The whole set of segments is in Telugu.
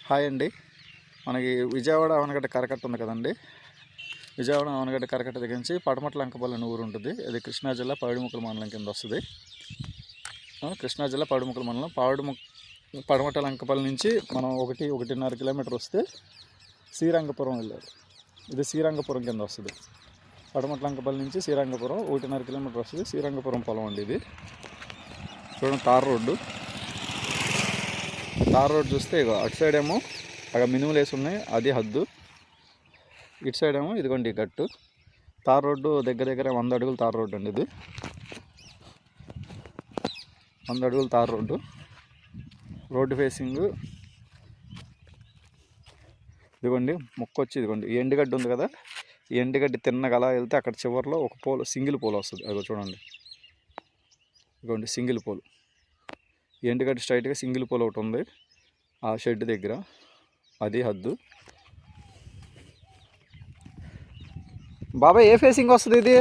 హాయ్ అండి. మనకి విజయవాడ ఆవనగడ్డ కరకట్ట ఉంది కదండి. విజయవాడ ఆవనగడ్డ కరకట్ట దగ్గర నుంచి పడమట్ల లంకపల్లి అనే ఊరు ఉంటుంది. అది కృష్ణా జిల్లా పావిడిముక్కల మండలం కింద వస్తుంది. కృష్ణా జిల్లా పావిడిముక్కల మండలం పడమట్ల లంకపల్లి నుంచి మనం 1-1.5 కిలోమీటర్ వస్తే శ్రీరంగపురం వెళ్ళారు. ఇది శ్రీరంగపురం కింద వస్తుంది. పడమట్ల లంకపల్లి నుంచి శ్రీరంగపురం 1.5 కిలోమీటర్ వస్తుంది. శ్రీరంగపురం పొలం అండి ఇది. చూడండి, తార్ రోడ్ చూస్తే ఇగో అటు సైడ్ ఏమో అక్కడ మినుములు వేసి ఉన్నాయి, అది హద్దు. ఇటు సైడ్ ఏమో ఇదిగోండి గట్టు. తార్ రోడ్డు దగ్గర 100 అడుగులు తార్ రోడ్డు అండి. ఇది 100 అడుగులు తార్ రోడ్డు ఫేసింగ్. ఇదిగోండి మొక్కొచ్చి ఇదిగోండి ఈ ఎండుగడ్డి ఉంది కదా, ఈ ఎండుగడ్డి తిన్నగా అలా వెళ్తే అక్కడ చివరిలో ఒక పోల్, సింగిల్ పోల్ వస్తుంది. అదిగో చూడండి, ఇదిగోండి సింగిల్ పోల్. ఈ ఎండుగడ్డి స్ట్రైట్గా సింగిల్ పోల్ ఒకటి ఉంది ఆ షెడ్ దగ్గర, అది హద్దు. బాబాయ్ ఏ ఫేసింగ్ వస్తుంది ఇది?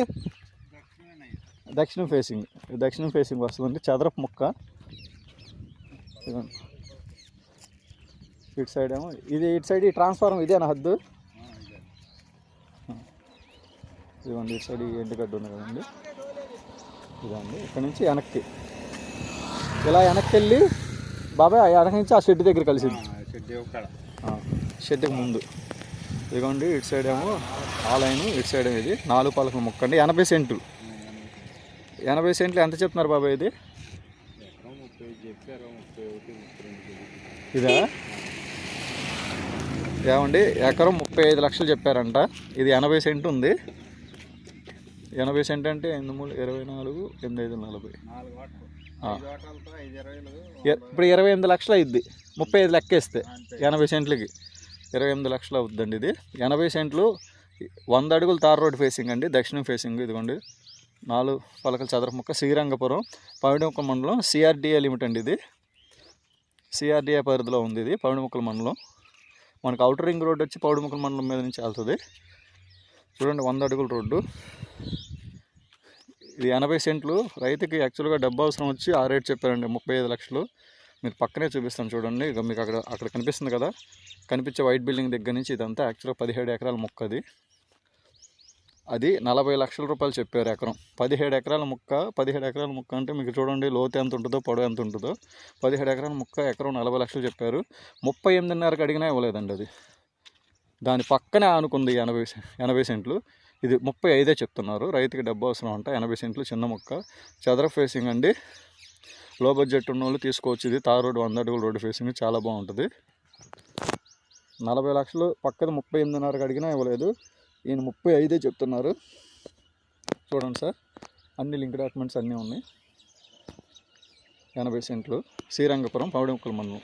దక్షిణం ఫేసింగ్ వస్తుందండి. చదరపు ముక్క. ఇటు సైడ్ ఏమో ఇది, ఇటు సైడ్ ఈ ట్రాన్స్ఫార్మర్ ఇదేనా హద్దు? ఇదిగోండి ఇటు సైడ్ ఎండుగడ్డ ఉంది కదండి, ఇదండి. ఇక్కడ నుంచి వెనక్కి ఇలా వెనక్కి వెళ్ళి బాబాయ్ వెనక నుంచి ఆ షెడ్ దగ్గర కలిసింది, షెడ్కి ముందు. ఇదిగోండి ఇటు సైడ్ ఏమో ఆ లైన్, ఇటు సైడ్ ఇది 4 పలకల ముక్క అండి. 80 సెంట్లు. 80 సెంట్లు ఎంత చెప్తున్నారు బాబాయ్ ఇది? ఇదా ఏమండి, ఎకరం 35 లక్షలు చెప్పారంట. ఇది 80 సెంటు ఉంది. 80 సెంట్ అంటే 8 3 24 8 5 40. ఇప్పుడు 28 లక్షలు అవుద్ది. 35 లెక్కేస్తే 80 సెంట్లకి 28 లక్షలు అవుద్దండి. ఇది 80 సెంట్లు 100 అడుగులు తార్ రోడ్ ఫేసింగ్ అండి, దక్షిణం ఫేసింగ్. ఇదిగోండి 4 పలకల చదరపు ముక్క. శ్రీరంగపురం పావిడిముక్కల మండలం, సిఆర్డిఏ లిమిట్ అండి. ఇది సిఆర్డిఏ పరిధిలో ఉంది. ఇది పావిడిముక్కల మండలం. మనకు అవుటర్ రింగ్ రోడ్డు వచ్చి పావిడిముక్కల మండలం మీద నుంచి వెళ్తుంది. చూడండి 100 అడుగుల రోడ్డు. ఇది 80 సెంట్లు. రైతుకి యాక్చువల్గా డబ్బు అవసరం వచ్చి ఆ రేట్ చెప్పారండి, 35 లక్షలు. మీరు పక్కనే చూపిస్తాను చూడండి. ఇక మీకు అక్కడ కనిపిస్తుంది కదా, కనిపించే వైట్ బిల్డింగ్ దగ్గర నుంచి ఇదంతా యాక్చువల్గా 17 ఎకరాల ముక్క. అది 40 లక్షల రూపాయలు చెప్పారు ఎకరం. 17 ఎకరాల ముక్క అంటే మీకు చూడండి లోతు ఎంత ఉంటుందో, పొడవు ఎంత ఉంటుందో. 17 ఎకరాల ముక్క ఎకరం 40 లక్షలు చెప్పారు. 38.5కి అడిగినా ఇవ్వలేదండి. అది దాని పక్కనే ఆనుకుంది 80 సెంట్లు. ఇది 35 చెప్తున్నారు. రైతుకి డబ్బు అవసరం అంట. 80 సెంట్లు చిన్న ముక్క, చదర ఫేసింగ్ అండి. లో బడ్జెట్ ఉన్న వాళ్ళు తీసుకోవచ్చు. ఇది తార్ రోడ్డు 100 అడుగుల రోడ్డు ఫేసింగ్, చాలా బాగుంటుంది. 40 లక్షలు పక్కన 38.5కి అడిగినా ఇవ్వలేదు. ఈయన 35 చెప్తున్నారు. చూడండి సార్, అన్ని లింక్ డాక్యుమెంట్స్ అన్నీ ఉన్నాయి. 80 సెంట్లు, శ్రీరంగపురం పావిడిముక్కల మండలం.